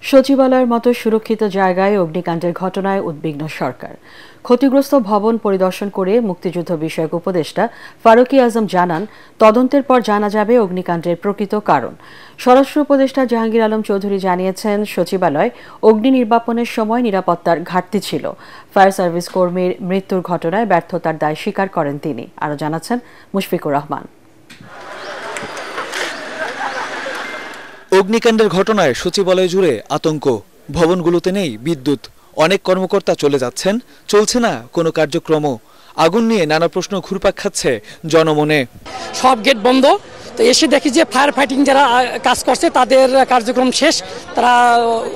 সচিবালয়ের মতো সুরক্ষিত জায়গায় অগ্নিকাণ্ডের ঘটনায় উদ্বিগ্ন সরকার। ক্ষতিগ্রস্ত ভবন পরিদর্শন করে মুক্তিযুদ্ধ বিষয়ক উপদেষ্টা ফারুক আজম জানান, তদন্তের পর জানা যাবে অগ্নিকাণ্ডের প্রকৃত কারণ। স্বরাষ্ট্র উপদেষ্টা জাহাঙ্গীর আলম চৌধুরী জানিয়েছেন, সচিবালয় অগ্নি নির্বাপনের সময় নিরাপত্তার ঘাটতি ছিল। ফায়ার সার্ভিস কর্মীর মৃত্যুর ঘটনায় ব্যর্থতার দায় স্বীকার করেন তিনি। আরও জানাচ্ছেন মুশফিকুর রহমান। অগ্নিকাণ্ডের ঘটনায় সচিবালয় জুড়ে আতঙ্ক। ভবনগুলোতে নেই বিদ্যুৎ, অনেক কর্মকর্তা চলে যাচ্ছেন, চলছে না কোনো কার্যক্রম। আগুন নিয়ে নানা প্রশ্ন ঘুরপাক খাচ্ছে জনমনে। সব গেট বন্ধ, তো এসে দেখি যে ফায়ার ফাইটিং যারা কাজ করছে তাদের কার্যক্রম শেষ। তারা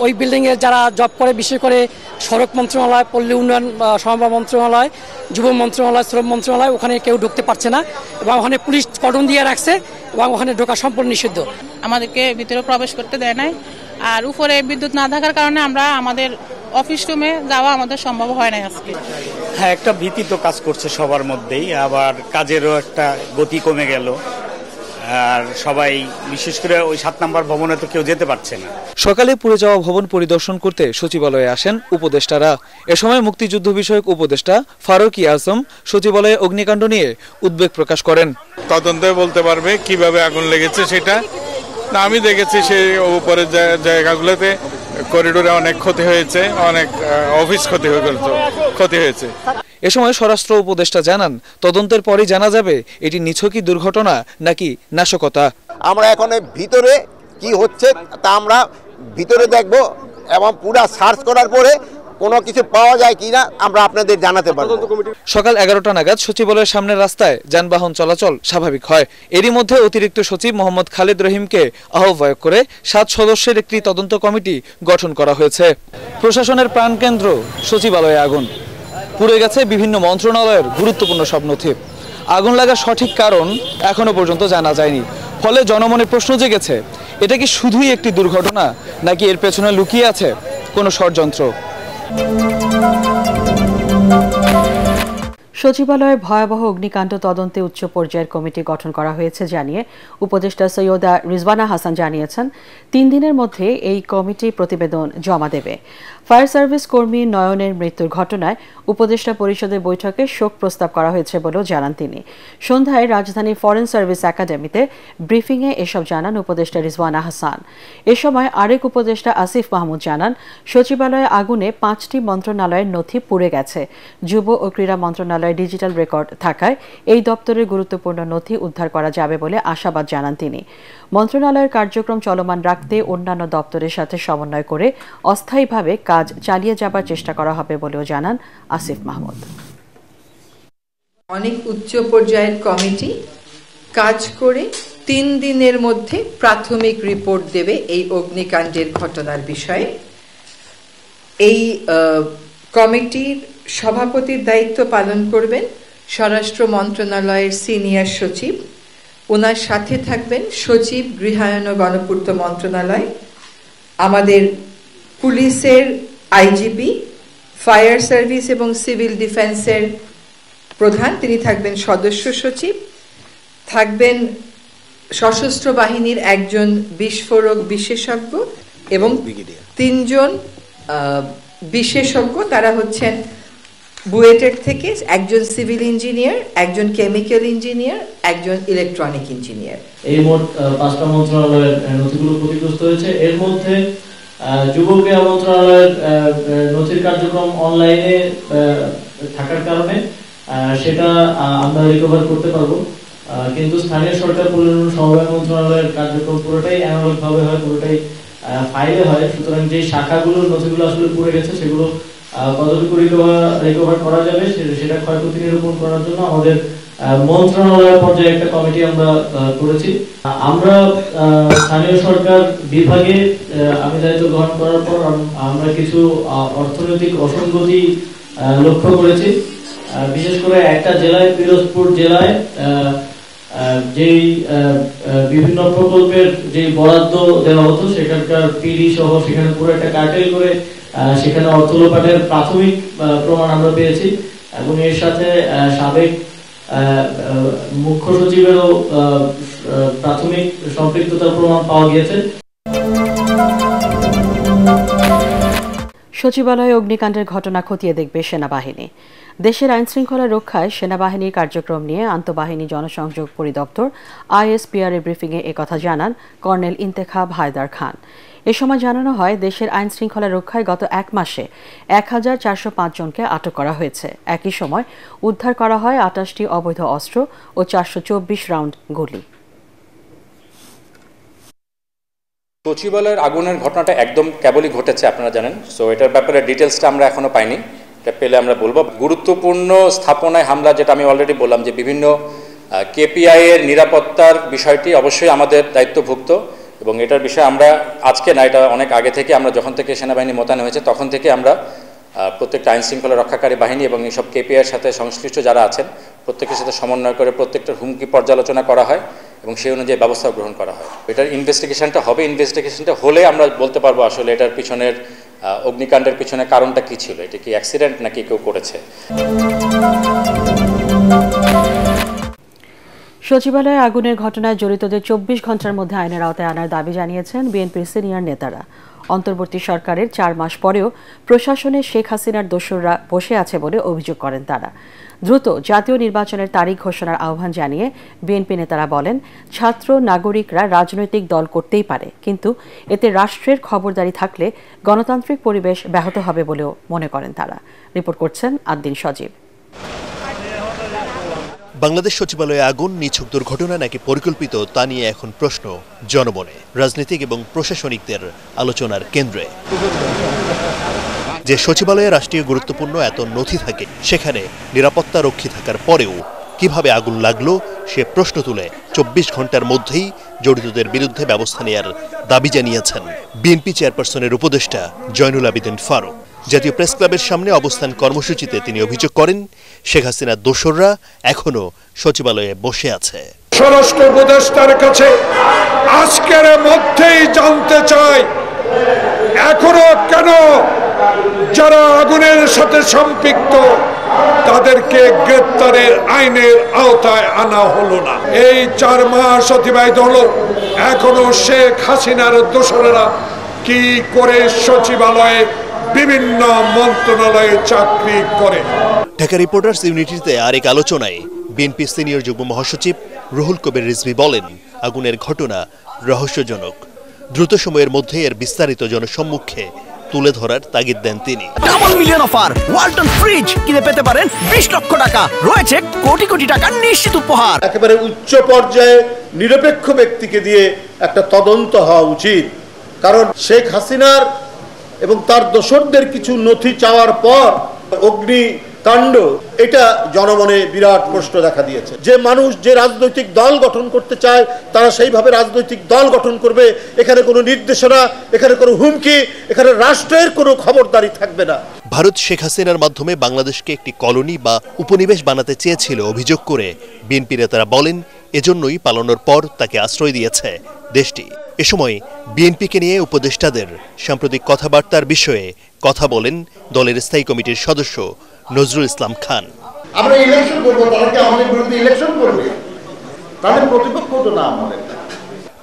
ওই বিল্ডিংয়ে যারা জব করে, বিশেষ করে সড়ক মন্ত্রণালয়, পল্লী উন্নয়ন সমবায় মন্ত্রণালয়, যুব মন্ত্রণালয়, শ্রম মন্ত্রণালয়, ওখানে কেউ ঢুকতে পারছে না এবং ওখানে পুলিশ কর্ডন দিয়ে রাখছে এবং ওখানে ঢোকা সম্পূর্ণ নিষিদ্ধ। আমাদেরকে ভিতরে প্রবেশ করতে দেয় নাই, আর উপরে বিদ্যুৎ না থাকার কারণে আমরা আমাদের অফিস রুমে যাওয়া আমাদের সম্ভব হয় না আজকে। হ্যাঁ, একটা ভীতি তো কাজ করছে সবার মধ্যেই, আবার কাজেরও একটা গতি কমে গেল, আর সবাই বিশেষ করে ওই 7 নম্বর ভবনে তো কেউ যেতে পারছে না। সকালে পুড়ে যাওয়া ভবন পরিদর্শন করতে সচিবালয়ে আসেন উপদেষ্টারা। এ সময় মুক্তিযুদ্ধ বিষয়ক উপদেষ্টা ফারুক আজম সচিবালয়ে অগ্নিকাণ্ড নিয়ে উদ্বেগ প্রকাশ করেন। তদন্তে বলতে পারবে কিভাবে আগুন লেগেছে সেটা। না, আমি দেখেছি সেই উপরের জায়গাগুলোতে করিডোরে অনেক ক্ষতি হয়েছে, অনেক অফিস ক্ষতি হয়েছে। এ সময় স্বরাষ্ট্র উপদেষ্টা জানান, তদন্তের পরই জানা যাবে এটি নিছকই দুর্ঘটনা নাকি নাশকতা। আমরা এখন ভিতরে কি হচ্ছে তা আমরা ভিতরে দেখব এবং পুরো সার্চ করার পরে কোনো কিছু পাওয়া যায় কিনা আমরা আপনাদের জানাতে পারব। সকাল 11টা নাগাদ সচিবালয়ের সামনের রাস্তায় যানবাহন চলাচল স্বাভাবিক হয়। এরই মধ্যে অতিরিক্ত সচিব মোহাম্মদ খালেদ রহিমকে আহ্বায়ক করে 7 সদস্যের একটি তদন্ত কমিটি গঠন করা হয়েছে। প্রশাসনের প্রাণকেন্দ্র সচিবালয়ে আগুন। পুড়ে গেছে বিভিন্ন মন্ত্রণালয়ের গুরুত্বপূর্ণ সব নথি। আগুন লাগার সঠিক কারণ এখনো পর্যন্ত জানা যায়নি। ফলে জনমনে প্রশ্ন জেগেছে, এটা কি শুধুই একটি দুর্ঘটনা নাকি এর পেছনে লুকিয়ে আছে কোনো ষড়যন্ত্র? সচিবালয়ে ভয়াবহ অগ্নিকাণ্ড তদন্তে উচ্চ পর্যায়ের কমিটি গঠন করা হয়েছে জানিয়ে উপদেষ্টা সৈয়দা রিজওয়ানা হাসান জানিয়েছেন, 3 দিনের মধ্যে এই কমিটি প্রতিবেদন জমা দেবে। ফায়ার সার্ভিস কর্মী নয়নের মৃত্যুর ঘটনায় উপদেষ্টা পরিষদের বৈঠকে শোক প্রস্তাব করা হয়েছে বলেও জানান তিনি। সন্ধ্যায় রাজধানীর ফরেন সার্ভিস একাডেমিতে ব্রিফিংয়ে এসব জানান উপদেষ্টা রিজওয়ানা হাসান। এ সময় আরেক উপদেষ্টা আসিফ মাহমুদ জানান, সচিবালয়ে আগুনে 5টি মন্ত্রণালয়ের নথি পুড়ে গেছে। যুব ও ক্রীড়া মন্ত্রণালয়ের ডিজিটাল রেকর্ড থাকায় এই দপ্তরের গুরুত্বপূর্ণ নথি উদ্ধার করা যাবে বলে আশাবাদ জানান তিনি। মন্ত্রণালয়ের কার্যক্রম চলমান রাখতে অন্যান্য দপ্তরের সাথে সমন্বয় করে অস্থায়ীভাবে কাজ চালিয়ে যাবার চেষ্টা করা হবে বলেও জানান আসিফ মাহমুদ। অনেক উচ্চ পর্যায়ের কমিটি কাজ করে 3 দিনের মধ্যে প্রাথমিক রিপোর্ট দেবে এই অগ্নিকাণ্ডের ঘটনার বিষয়ে। এই কমিটির সভাপতির দায়িত্ব পালন করবেন স্বরাষ্ট্র মন্ত্রণালয়ের সিনিয়র সচিব। ওনার সাথে থাকবেন সচিব, গৃহায়ন ও গণপূর্ত মন্ত্রণালয়, আমাদের পুলিশের আইজিপি, ফায়ার সার্ভিস এবং সিভিল ডিফেন্সের প্রধান, তিনি থাকবেন সদস্য সচিব, থাকবেন সশস্ত্র বাহিনীর একজন বিস্ফোরক বিশেষজ্ঞ এবং 3 জন বিশেষজ্ঞ। তারা হচ্ছেন বুয়েটের থেকে একজন সিভিল ইঞ্জিনিয়ার, একজন কেমিক্যাল ইঞ্জিনিয়ার, একজন ইলেকট্রনিক ইঞ্জিনিয়ার। এই মোট 5টা মন্ত্রণালয়ের নথিগুলো ক্ষতিগ্রস্ত হয়েছে। এর মধ্যে যুব ক্রীড়া মন্ত্রণালয়ের নথির কার্যক্রম অনলাইনে থাকার কারণে সেটা আমরা রিকভার করতে পারবো, কিন্তু স্থানীয় সরকার পরিবহন সমবায় মন্ত্রণালয়ের কার্যক্রম পুরোটাই অ্যানালগ ভাবে হয়, পুরোটাই ফাইলে হয়। সুতরাং যে শাখাগুলোর নথিগুলো আসলে পুড়ে গেছে সেগুলো কতটুকু রিকভার করা যাবে সেটা ক্ষয়ক্ষতি নিরূপণ করার জন্য আমাদের মন্ত্রণালয় পর্যায়ে একটা কমিটি আমরা করেছি। আমরা স্থানীয় সরকার বিভাগে আমি দায়িত্ব গ্রহণ করার পর আমরা কিছু অর্থনৈতিক অসঙ্গতি লক্ষ্য করেছি। বিশেষ করে একটা জেলায়, পিরোজপুর জেলায়, যেই বিভিন্ন প্রকল্পের যে বরাদ্দ দেওয়া হতো সেখানকার পিডি সহ সেখানে পুরো একটা কার্টেল করে সেখানে অর্থ লোপাটের প্রাথমিক প্রমাণ আমরা পেয়েছি এবং এর সাথে সাবেক মুখ্য সচিবেরও প্রাথমিক সম্পৃক্ততার প্রমাণ পাওয়া গিয়েছে। সচিবালয়ে অগ্নিকাণ্ডের ঘটনা খতিয়ে দেখবে সেনাবাহিনী। দেশের আইনশৃঙ্খলা রক্ষায় সেনাবাহিনীর কার্যক্রম নিয়ে আন্তঃবাহিনী জনসংযোগ পরিদপ্তর ISPR এর ব্রিফিংয়ে একথা জানান কর্নেল ইন্তেখাব হায়দার খান। এ সময় জানানো হয়, দেশের আইনশৃঙ্খলা রক্ষায় গত এক মাসে 1405 জনকে আটক করা হয়েছে। একই সময় উদ্ধার করা হয় 28টি অবৈধ অস্ত্র ও 424 রাউন্ড গুলি। সচিবালয়ের আগুনের ঘটনাটা একদম কেবলই ঘটেছে, আপনারা জানেন। সো এটার ব্যাপারে ডিটেলসটা আমরা এখনো পাইনি, এটা পেলে আমরা বলবো। গুরুত্বপূর্ণ স্থাপনায় হামলা, যেটা আমি অলরেডি বললাম যে বিভিন্ন KPI এর নিরাপত্তার বিষয়টি অবশ্যই আমাদের দায়িত্বভুক্ত, এবং এটার বিষয়ে আমরা আজকে না, এটা অনেক আগে থেকে আমরা যখন থেকে সেনাবাহিনী মোতায়েন হয়েছে তখন থেকে আমরা প্রত্যেকটা আইন শৃঙ্খলা রক্ষাকারী বাহিনী এবং এইসব KPI এর সাথে সংশ্লিষ্ট যারা আছেন প্রত্যেকের সাথে সমন্বয় করে প্রত্যেকটার হুমকি পর্যালোচনা করা হয় এবং সেই অনুযায়ী ব্যবস্থা গ্রহণ করা হয়। এটার ইনভেস্টিগেশনটা হবে, ইনভেস্টিগেশনটা হলে আমরা বলতে পারবো আসলে এটার পিছনের অগ্নিকাণ্ডের পিছনে কারণটা কি ছিল, এটা কি অ্যাক্সিডেন্ট নাকি কেউ করেছে। সচিবালয়ে আগুনের ঘটনায় জড়িতদের 24 ঘন্টার মধ্যে আইনের আওতায় আনার দাবি জানিয়েছেন বিএনপির সিনিয়র নেতারা। অন্তর্বর্তী সরকারের 4 মাস পরেও প্রশাসনে শেখ হাসিনার দোসররা বসে আছে বলে অভিযোগ করেন তারা। দ্রুত জাতীয় নির্বাচনের তারিখ ঘোষণার আহ্বান জানিয়ে বিএনপি নেতারা বলেন, ছাত্র নাগরিকরা রাজনৈতিক দল করতেই পারে, কিন্তু এতে রাষ্ট্রের খবরদারি থাকলে গণতান্ত্রিক পরিবেশ ব্যাহত হবে বলেও মনে করেন তারা। রিপোর্ট করছেন আদ্দিন সজীব। বাংলাদেশ সচিবালয়ে আগুন নিছক দুর্ঘটনা নাকি পরিকল্পিত, তা নিয়ে এখন প্রশ্ন জনমনে, রাজনৈতিক এবং প্রশাসনিকদের আলোচনার কেন্দ্রে। যে সচিবালয়ে রাষ্ট্রীয় গুরুত্বপূর্ণ এত নথি থাকে, সেখানে নিরাপত্তা রক্ষী থাকার পরেও কিভাবে আগুন লাগলো সে প্রশ্ন তুলে 24 ঘন্টার মধ্যেই জড়িতদের বিরুদ্ধে ব্যবস্থা নেয়ার দাবি জানিয়েছেন বিএনপি চেয়ারপারসনের উপদেষ্টা জয়নুল আবেদিন ফারুক। জাতীয় প্রেস ক্লাবের সামনে অবস্থান কর্মসূচিতে তিনি অভিযোগ করেন, শেখ হাসিনার দোসররা এখনো সচিবালয়ে বসে আছে। স্বরাষ্ট্র উপদেষ্টার কাছে আজকের মধ্যেই জানতে চাই, এখনো কেন যারা আগুনের সাথে সম্পৃক্ত তাদেরকে গ্রেপ্তারের আইনের আওতায় আনা হলো না। এই 4 মাস অতিবাহিত হলো, এখনো শেখ হাসিনার দোসরেরা কি করে সচিবালয়ে বিভিন্ন মন্ত্রণালয়ে চাকরি করে। ঢাকা রিপোর্টার্স ইউনিটিতে আরেক আলোচনায় বিএনপি সিনিয়র যুগ্ম মহাসচিব রুহুল কবির রিজভী বলেন, আগুনের ঘটনা রহস্যজনক, দ্রুত সময়ের মধ্যে এর বিস্তারিত জনসম্মুখে তুলে ধরার তাগিদ দেন তিনি। Double million offer, Walton fridge কিনে পেতে পারেন 20 লক্ষ টাকা, রয়েছে কোটি কোটি টাকার নিশ্চিত উপহার। একেবারে উচ্চ পর্যায়ে নিরপেক্ষ ব্যক্তিকে দিয়ে একটা তদন্ত হওয়া উচিত, কারণ শেখ হাসিনার এবং তার দোসরদের কিছু নথি চাওয়ার পর অগ্নিকাণ্ড, এটা জনমনে বিরাট প্রশ্ন দেখা দিয়েছে। যে মানুষ যে রাজনৈতিক দল গঠন করতে চায় তারা সেইভাবে রাজনৈতিক দল গঠন করবে। এখানে কোনো নির্দেশনা, এখানে কোনো হুমকি, এখানে রাষ্ট্রের কোনো খবরদারি থাকবে না। ভারত শেখ হাসিনার মাধ্যমে বাংলাদেশকে একটি কলোনি বা উপনিবেশ বানাতে চেয়েছিল অভিযোগ করে বিএনপি নেতারা বলেন, এজন্যই পালানোর পর তাকে আশ্রয় দিয়েছে দেশটি। এ সময় বিএনপিকে নিয়ে উপদেষ্টাদের সাম্প্রতিক কথাবার্তার বিষয়ে কথা বলেন দলের স্থায়ী কমিটির সদস্য নজরুল ইসলাম খান। আমরা ইলেকশন করব, তারা কি আমাদের বিরুদ্ধে ইলেকশন করবে? তাদের প্রতিপক্ষ তো না আমাদের।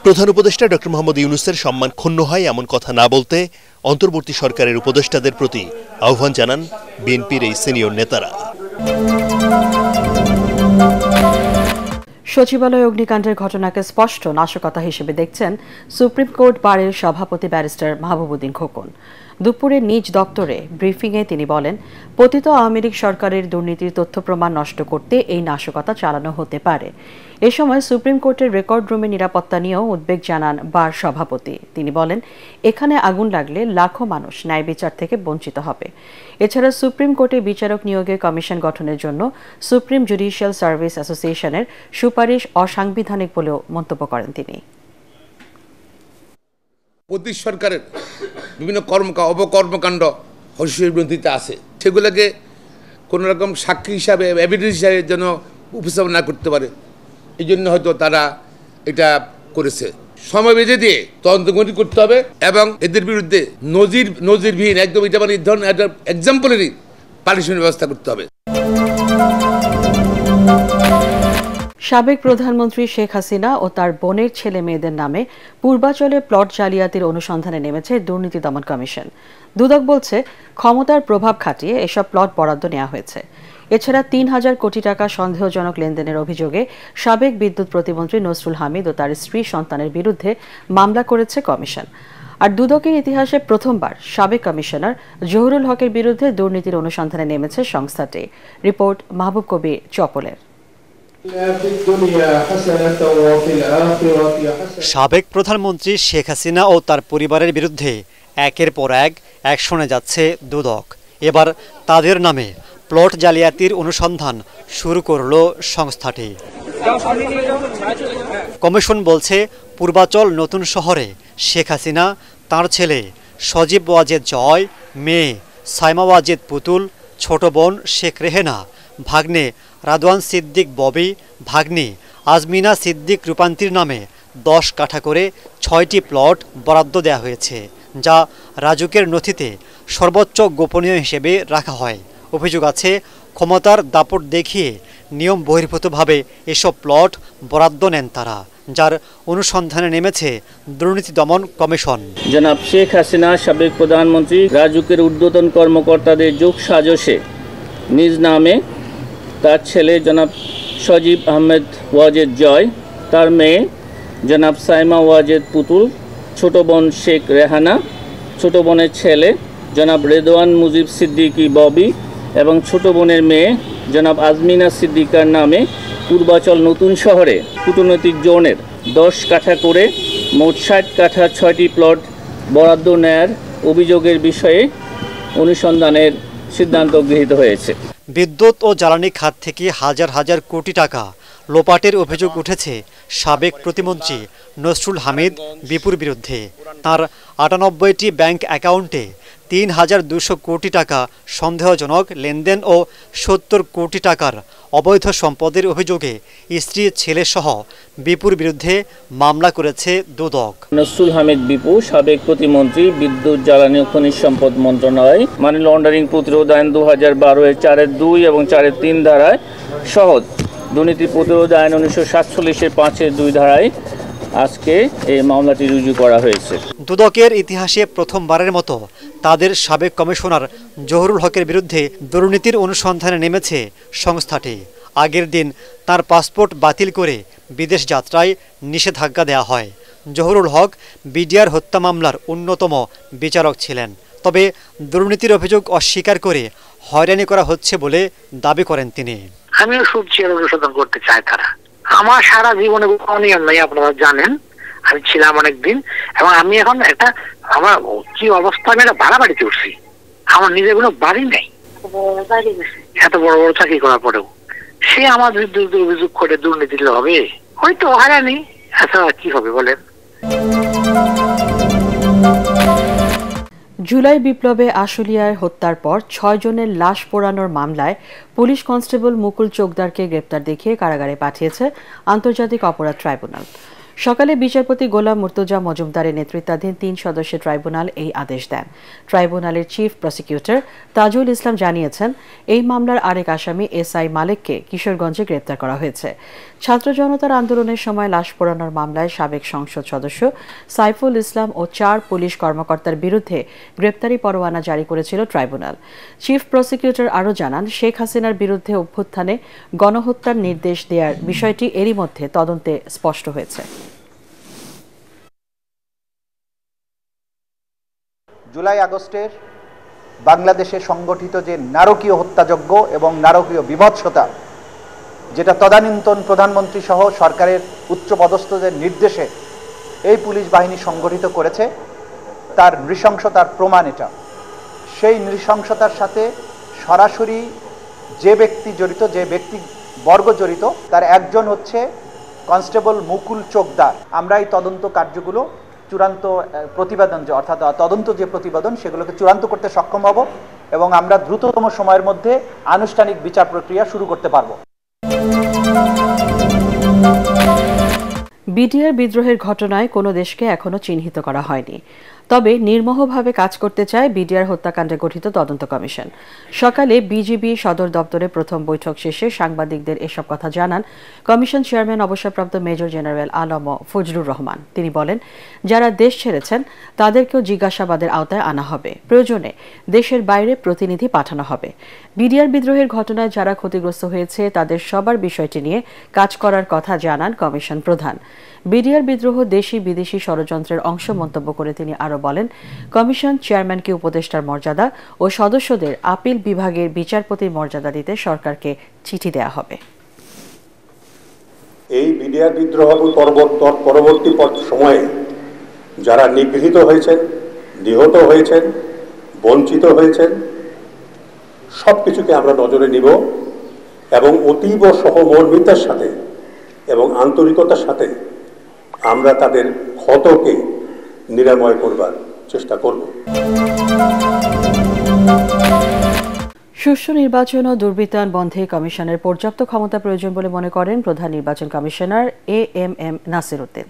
প্রধান উপদেষ্টা ডক্টর মোহাম্মদ ইউনূসের সম্মান ক্ষুণ্ণ হয় এমন কথা না বলতে অন্তর্বর্তী সরকারের উপদেষ্টাদের প্রতি আহ্বান জানান বিএনপির এই সিনিয়র নেতারা। সচিবালয় অগ্নিকাণ্ডের ঘটনাকে স্পষ্ট নাশকতা হিসেবে দেখছেন সুপ্রিম কোর্ট বারের সভাপতি ব্যারিস্টার মাহবুবুদ্দিন খোকন। দুপুরে নিজ দপ্তরে ব্রিফিংয়ে তিনি বলেন, পতিত আওয়ামী লীগ সরকারের দুর্নীতির তথ্য প্রমাণ নষ্ট করতে এই নাশকতা চালানো হতে পারে। এ সময় সুপ্রিম কোর্টের রেকর্ড রুমের নিরাপত্তা নিয়েও উদ্বেগ জানান বার সভাপতি। তিনি বলেন, এখানে আগুন লাগলে লাখো মানুষ ন্যায় বিচার থেকে বঞ্চিত হবে। এছাড়া সুপ্রিম কোর্টে বিচারক নিয়োগে কমিশন গঠনের জন্য সুপ্রিম জুডিশিয়াল সার্ভিস অ্যাসোসিয়েশনের সুপারিশ অসাংবিধানিক বলেও মন্তব্য করেন তিনি। প্রতি সরকারের বিভিন্ন অপকর্মকাণ্ড হস্যের বিরোধিতা আছে, সেগুলোকে কোনো রকম সাক্ষী হিসাবে, এভিডেন্স হিসাবে যেন উপস্থাপন না করতে পারে, এই জন্য হয়তো তারা এটা করেছে। সময় বেঁধে দিয়ে তদন্ত কমিটি করতে হবে এবং এদের বিরুদ্ধে নজিরবিহীন একদম এটা মানে ধরনের একটা এক্সাম্পলারি পানিশমেন্ট ব্যবস্থা করতে হবে। সাবেক প্রধানমন্ত্রী শেখ হাসিনা ও তার বোনের ছেলে মেয়েদের নামে পূর্বাচলে প্লট জালিয়াতির অনুসন্ধানে নেমেছে দুর্নীতি দমন কমিশন। দুদক বলছে, ক্ষমতার প্রভাব খাটিয়ে এসব প্লট বরাদ্দ নেওয়া হয়েছে। এছাড়া ৩,০০০ কোটি টাকা সন্দেহজনক লেনদেনের অভিযোগে সাবেক বিদ্যুৎ প্রতিমন্ত্রী নসরুল হামিদ ও তার স্ত্রী সন্তানের বিরুদ্ধে মামলা করেছে কমিশন। আর দুদকের ইতিহাসে প্রথমবার সাবেক কমিশনার জহুরুল হকের বিরুদ্ধে দুর্নীতির অনুসন্ধানে নেমেছে সংস্থাটি। রিপোর্ট মাহবুব কবির চপলের। সাবেক প্রধানমন্ত্রী শেখ হাসিনা ও তার পরিবারের বিরুদ্ধে একের পর এক অ্যাকশনে যাচ্ছে দুদক। এবার তাদের নামে প্লট জালিয়াতির অনুসন্ধান শুরু করল সংস্থাটি। কমিশন বলছে, পূর্বাচল নতুন শহরে শেখ হাসিনা, তাঁর ছেলে সজীব ওয়াজেদ জয়, মেয়ে সাইমা ওয়াজেদ পুতুল, ছোট বোন শেখ রেহেনা, ভাগ্নে রাদওয়ান সিদ্দিক ববি, ভাগ্নি আজমিনা সিদ্দিক রূপান্তির নামে 10 কাঠা করে 6টি প্লট বরাদ্দ দেওয়া হয়েছে, যা রাজুকের নথিতে সর্বোচ্চ গোপনীয় হিসেবে রাখা হয়। অভিযোগ আছে, ক্ষমতার দাপট দেখিয়ে নিয়ম বহির্ভূতভাবে এসব প্লট বরাদ্দ নেন তারা, যার অনুসন্ধানে নেমেছে দুর্নীতি দমন কমিশন। জনাব শেখ হাসিনা সাবেক প্রধানমন্ত্রী রাজুকের ঊর্ধ্বতন কর্মকর্তাদের যোগ সাজশে নিজ নামে তার ছেলে জনাব সজীব আহমেদ ওয়াজেদ জয়, তার মেয়ে জনাব সাইমা ওয়াজেদ পুতুল, ছোট বোন শেখ রেহানা, ছোট বোনের ছেলে জনাব রেদওয়ান মুজিব সিদ্দিকী ববি এবং ছোট বোনের মেয়ে জনাব আজমিনা সিদ্দিকার নামে পূর্বাচল নতুন শহরে কূটনৈতিক জোনের 10 কাঠা করে মোট 60 কাঠা 6টি প্লট বরাদ্দ নেয়ার অভিযোগের বিষয়ে অনুসন্ধানের সিদ্ধান্ত গৃহীত হয়েছে। বিদ্যুৎ ও জ্বালানি খাত থেকে হাজার হাজার কোটি টাকা লোপাটের অভিযোগ উঠেছে সাবেক প্রতিমন্ত্রী নসরুল হামিদ বিপুর বিরুদ্ধে। তার 98টি ব্যাংক অ্যাকাউন্টে ৩,২০০ কোটি টাকা সন্দেহজনক লেনদেন ও 70 কোটি টাকার অবৈধ সম্পদের অভিযোগে স্ত্রী ছেলেসহ বিপুর বিরুদ্ধে মামলা করেছে দুদক। নসরুল হামিদ বিপু সাবেক প্রতিমন্ত্রী, বিদ্যুৎ জ্বালানি ও খনিজ সম্পদ মন্ত্রণালয়, মানি লন্ডারিং প্রতিরোধ আইন 2012 এর 4-2 এবং 4-3 ধারায় সহ দুর্নীতি প্রতিরোধ আইন 1947 এর 5-2 ধারায় আজকে এই মামলাটি রুজু করা হয়েছে। দুদকের ইতিহাসে প্রথমবারের মতো তাদের সাবেক কমিশনার জহুরুল হকের বিরুদ্ধে দুর্নীতির অনুসন্ধানে নেমেছে সংস্থাটি। আগের দিন তার পাসপোর্ট বাতিল করে বিদেশ যাত্রায় নিষেধাজ্ঞা দেওয়া হয়। জহুরুল হক বিডিআর হত্যা মামলার অন্যতম বিচারক ছিলেন। তবে দুর্নীতির অভিযোগ অস্বীকার করে হয়রানি করা হচ্ছে বলে দাবি করেন তিনি। আমিও সূর্য অনুসন্ধান করতে চাই তারা। আমার সারা জীবনে কোনো নিয়ম নাই, আপনারা জানেন। আমি ছিলাম অনেকদিন, এবং আমি এখন আমার কি অবস্থা, আমি একটা ভাড়া বাড়িতে উঠছি। আমার নিজের কোনো বাড়ি নেই, এত বড় বড় চাকরি করার পরেও সে আমার বিরুদ্ধে অভিযোগ করে দুর্নীতি দিলে হবে? হয়তো হয়রানি, আচ্ছা কি হবে বলেন। জুলাই বিপ্লবে আশুলিয়ায় হত্যার পর 6 জনের লাশ পোড়ানোর মামলায় পুলিশ কনস্টেবল মুকুল চোকদারকে গ্রেপ্তার দেখিয়ে কারাগারে পাঠিয়েছে আন্তর্জাতিক অপরাধ ট্রাইব্যুনাল। সকালে বিচারপতি গোলাম মুর্তজা মজুমদারের নেতৃত্বাধীন 3 সদস্যের ট্রাইব্যুনাল এই আদেশ দেন। ট্রাইব্যুনালের চিফ প্রসিকিউটর তাজুল ইসলাম জানিয়েছেন, এই মামলার আরেক আসামি এসআই মালেককে কিশোরগঞ্জে গ্রেপ্তার করা হয়েছে। ছাত্র জনতার আন্দোলনের সময় লাশ পোড়ানোর মামলায় সাবেক সংসদ সদস্য সাইফুল ইসলাম ও 4 পুলিশ কর্মকর্তার বিরুদ্ধে গ্রেপ্তারি পরোয়ানা জারি করেছিল ট্রাইব্যুনাল। চিফ প্রসিকিউটর আরও জানান, শেখ হাসিনার বিরুদ্ধে অভ্যুত্থানে গণহত্যার নির্দেশ দেওয়ার বিষয়টি এরই মধ্যে তদন্তে স্পষ্ট হয়েছে। জুলাই আগস্টের বাংলাদেশে সংগঠিত যে নারকীয় হত্যাযজ্ঞ এবং নারকীয় বিভৎসতা, যেটা তদানীন্তন প্রধানমন্ত্রী সহ সরকারের উচ্চপদস্থদের নির্দেশে এই পুলিশ বাহিনী সংগঠিত করেছে, তার নৃশংসতার প্রমাণ এটা। সেই নৃশংসতার সাথে সরাসরি যে ব্যক্তি জড়িত, যে ব্যক্তিবর্গ জড়িত, তার একজন হচ্ছে কনস্টেবল মুকুল চোকদার। আমরা এই তদন্ত কার্যগুলো চূড়ান্ত প্রতিবেদন, অর্থাৎ তদন্ত যে প্রতিবেদন, সেগুলোকে চূড়ান্ত করতে সক্ষম হব এবং আমরা দ্রুততম সময়ের মধ্যে আনুষ্ঠানিক বিচার প্রক্রিয়া শুরু করতে পারব। বিডিআর বিদ্রোহের ঘটনায় কোনো দেশকে এখনো চিহ্নিত করা হয়নি। তবে নির্মোহভাবে কাজ করতে চায় বিডিআর হত্যাকাণ্ডে গঠিত তদন্ত কমিশন। সকালে বিজিবি সদর দপ্তরে প্রথম বৈঠক শেষে সাংবাদিকদের এসব কথা জানান কমিশন চেয়ারম্যান অবসরপ্রাপ্ত মেজর জেনারেল আলম ফজলুর রহমান। তিনি বলেন, যারা দেশ ছেড়েছেন তাদেরকেও জিজ্ঞাসাবাদের আওতায় আনা হবে, প্রয়োজনে দেশের বাইরে প্রতিনিধি পাঠানো হবে। বিডিআর বিদ্রোহের ঘটনায় যারা ক্ষতিগ্রস্ত হয়েছে তাদের সবার বিষয়টি নিয়ে কাজ করার কথা জানান কমিশন প্রধান। বিডিআর বিদ্রোহ দেশি বিদেশি ষড়যন্ত্রের অংশ মন্তব্য করে তিনি আরও বলেন, কমিশন চেয়ারম্যানকে উপদেষ্টার মর্যাদা ও সদস্যদের আপিল বিভাগের বিচারপতির মর্যাদা দিতে সরকারকে চিঠি দেয়া হবে। এই বিডিআর বিদ্রোহ পরবর্তী সময়ে যারা নিগৃহীত হয়েছেন, নিহত হয়েছেন, বঞ্চিত হয়েছেন, সব কিছুকে আমরা নজরে নিব এবং অতীব সহমর্মিতার সাথে এবং আন্তরিকতার সাথে আমরা তাদের ক্ষতকে নিরাময় করবার চেষ্টা করব। সুষ্ঠু নির্বাচন ও দুর্বৃত্তায়ন বন্ধে কমিশনের পর্যাপ্ত ক্ষমতা প্রয়োজন বলে মনে করেন প্রধান নির্বাচন কমিশনার এএমএম নাসির উদ্দিন।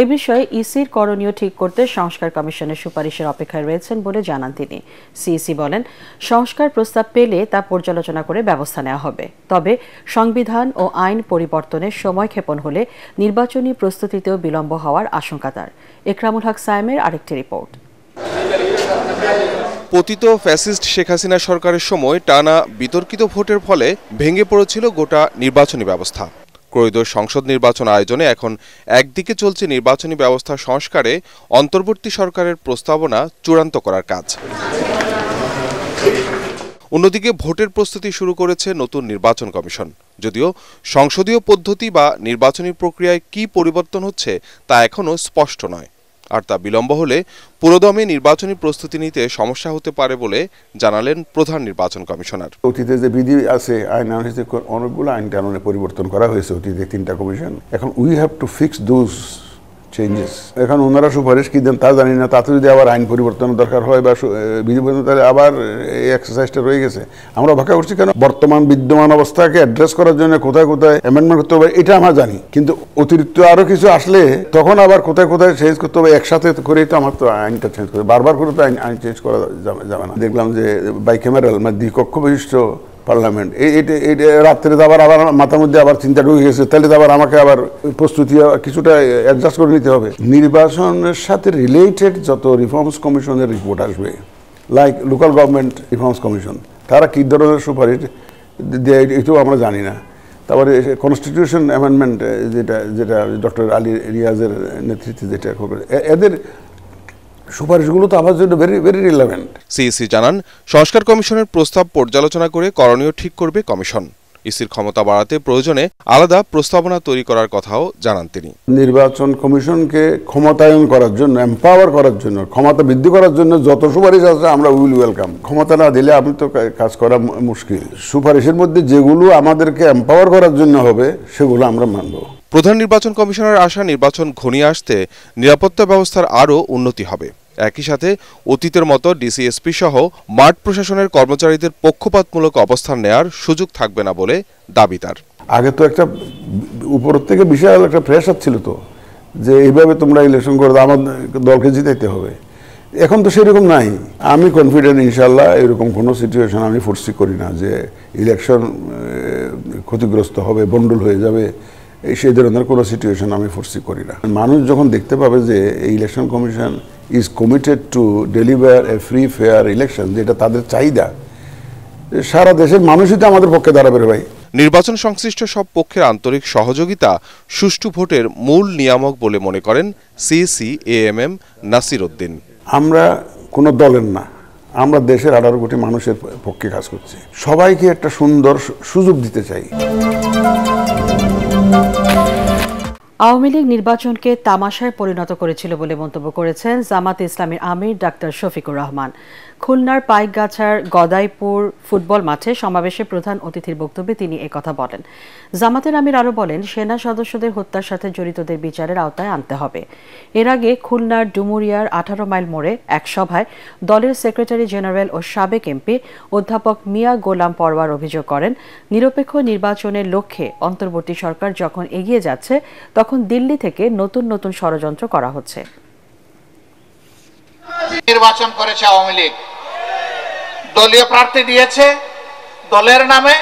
এ বিষয়ে ইসির করণীয় ঠিক করতে সংস্কার কমিশনের সুপারিশের অপেক্ষায় রয়েছেন বলে জানান তিনি। সিইসি বলেন, সংস্কার প্রস্তাব পেলে তা পর্যালোচনা করে ব্যবস্থা নেওয়া হবে। তবে সংবিধান ও আইন পরিবর্তনের সময়ক্ষেপণ হলে নির্বাচনী প্রস্তুতিতেও বিলম্ব হওয়ার আশঙ্কা তার। একরামুল হক সায়েমের আরেকটি রিপোর্ট। পতিত ফ্যাসিস্ট শেখ হাসিনা সরকারের সময় টানা বিতর্কিত ভোটের ফলে ভেঙে পড়েছিল গোটা নির্বাচনী ব্যবস্থা। ত্রয়োদশ সংসদ নির্বাচন আয়োজনে এখন একদিকে চলছে নির্বাচনী ব্যবস্থা সংস্কারে অন্তর্বর্তী সরকারের প্রস্তাবনা চূড়ান্ত করার কাজ, অন্যদিকে ভোটের প্রস্তুতি শুরু করেছে নতুন নির্বাচন কমিশন। যদিও সংসদীয় পদ্ধতি বা নির্বাচনী প্রক্রিয়ায় কি পরিবর্তন হচ্ছে তা এখনও স্পষ্ট নয়, আর তা বিলম্ব হলে পুরোদমে নির্বাচনী প্রস্তুতি নিতে সমস্যা হতে পারে বলে জানালেন প্রধান নির্বাচন কমিশনার। অতীতে যে বিধি আছে, আইন হয়েছে, অনেকগুলো আইন কানুনে পরিবর্তন করা হয়েছে অতীতে 3টা কমিশন। এখন we have to fix those changes. এখন ওনারা সুপারিশ কি দেন তা জানি না, তাতে যদি আবার আইন পরিবর্তনের দরকার হয় বা বিধি পরিবর্তন, তাহলে আবার এই এক্সারসাইজটা রয়ে গেছে। আমরা অপেক্ষা করছি কেন বর্তমান বিদ্যমান অবস্থাকে অ্যাড্রেস করার জন্য কোথায় কোথায় অ্যামেন্ডমেন্ট করতে হবে এটা আমরা জানি, কিন্তু অতিরিক্ত আরো কিছু আসলে তখন আবার কোথায় কোথায় চেঞ্জ করতে হবে একসাথে করেই তো আমার তো আইনটা চেঞ্জ করে বারবার করে তো আইন চেঞ্জ করা যাবে না। দেখলাম যে বাইক্যামেরাল মানে দ্বিকক্ষ বিশিষ্ট পার্লামেন্ট, এইটা রাত্রে তো আবার মাথার মধ্যে আবার চিন্তা ঢুকে গেছে, তাহলে তো আবার আমাকে আবার প্রস্তুতি কিছুটা অ্যাডজাস্ট করে নিতে হবে। নির্বাচনের সাথে রিলেটেড যত রিফর্মস কমিশনের রিপোর্ট আসবে, like local government reforms commission, তারা কী ধরনের সুপারিশ দেয় এটাও আমরা জানি না। তারপরে কনস্টিটিউশন অ্যামেন্ডমেন্ট যেটা ডক্টর আলী রিয়াজের নেতৃত্বে যেটা করবে, এদের সুপারিশগুলো তো আমার জন্য ভেরি ভেরি রিলেভেন্ট। সিইসি জানান, সংস্কার কমিশনের প্রস্তাব পর্যালোচনা করে করণীয় ঠিক করবে কমিশন। ইসির ক্ষমতা বাড়াতে প্রয়োজনে আলাদা প্রস্তাবনা তৈরি করার কথাও জানান তিনি। নির্বাচন কমিশনকে ক্ষমতায়ন করার জন্য, এম্পাওয়ার করার জন্য, ক্ষমতা বৃদ্ধি করার জন্য যত সুপারিশ আছে আমরা উইল ওয়েলকাম। ক্ষমতা না দিলে আমি তো কাজ করা মুশকিল। সুপারিশের মধ্যে যেগুলো আমাদেরকে এম্পাওয়ার করার জন্য হবে সেগুলো আমরা মানব। প্রধান নির্বাচন কমিশনার আশা, নির্বাচন ঘনিয়ে আসতে নিরাপত্তা ব্যবস্থার আরও উন্নতি হবে। একই সাথে অতীতের মতো ডিসিএসপি সহ মাঠ প্রশাসনের কর্মচারীদের পক্ষপাতমূলক অবস্থান নেয়ার সুযোগ থাকবে না বলে দাবি তার। আগে তো একটা উপর থেকে বিশাল একটা প্রেশার ছিল তো, যে এইভাবে তোমরা ইলেকশন করে আমার দলকে জিতাইতে হবে। এখন তো সেরকম নাই। আমি কনফিডেন্ট ইনশাল্লাহ এরকম কোনো সিচুয়েশন আমি ফোরসি করি না যে ইলেকশন ক্ষতিগ্রস্ত হবে, বন্ডল হয়ে যাবে, সেই ধরনের কোনো সিচুয়েশন আমি ফোরসি করি না। মানুষ যখন দেখতে পাবে যে এই election commission is committed to deliver A free fair election, যেটা তাদের চাহিদা, সারা দেশের মানুষই তো আমাদের পক্ষে দাঁড়াবে ভাই। নির্বাচন সংশ্লিষ্ট সব পক্ষের আন্তরিক সহযোগিতা সুষ্ঠু ভোটের মূল নিয়ামক বলে মনে করেন সিইসি এএমএম নাসির উদ্দিন। আমরা কোনো দলের না, আমরা দেশের 18 কোটি মানুষের পক্ষে কাজ করছি। সবাইকে একটা সুন্দর সুযোগ দিতে চাই। আওয়ামী লীগ নির্বাচনকে তামাশায় পরিণত করেছিল বলে মন্তব্য করেছেন জামাতে ইসলামীর আমির ডাক্তার শফিকুর রহমান। খুলনার পাইকগাছার গদাইপুর ফুটবল মাঠে সমাবেশে প্রধান অতিথির বক্তব্যে তিনি একথা বলেন। জামাতের আমির আরও বলেন, সেনা সদস্যদের হত্যার সাথে জড়িতদের বিচারের আওতায় আনতে হবে। এর আগে খুলনার ডুমুরিয়ার 18 মাইল মোড়ে এক সভায় দলের সেক্রেটারি জেনারেল ও সাবেক এমপি অধ্যাপক মিয়া গোলাম পরওয়ার অভিযোগ করেন, নিরপেক্ষ নির্বাচনের লক্ষ্যে অন্তর্বর্তী সরকার যখন এগিয়ে যাচ্ছে তখন দিল্লি থেকে নতুন নতুন ষড়যন্ত্র করা হচ্ছে। নির্বাচন করেছে আওয়ামী লীগ, দলীয় প্রার্থী দিয়েছে দলের নামে,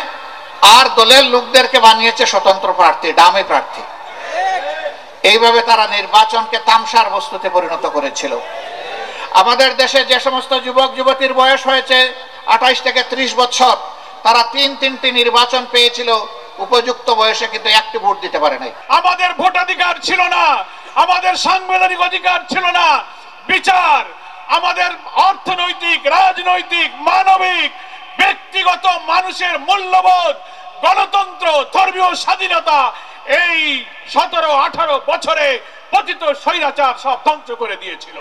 আর দলের লোকদেরকে বানিয়েছে স্বতন্ত্র প্রার্থী, ডামি প্রার্থী। এইভাবে তারা নির্বাচনকে তামসার বস্তুতে পরিণত করেছিল। আমাদের দেশে যে সমস্ত যুবক যুবতীর বয়স হয়েছে 28 থেকে 30 বছর, তারা তিনটি নির্বাচন পেয়েছিল উপযুক্ত বয়সে, কিন্তু একটি ভোট দিতে পারে নাই। আমাদের ভোটাধিকার ছিল না, আমাদের সাংবিধানিক অধিকার ছিল না, বিচার, আমাদের অর্থনৈতিক, রাজনৈতিক, মানবিক, ব্যক্তিগত মানুষের মূল্যবোধ, গণতন্ত্র, ধর্মীয় স্বাধীনতা এই 17-18 বছরে পতিত স্বৈরাচার সব ধ্বংস করে দিয়েছিল।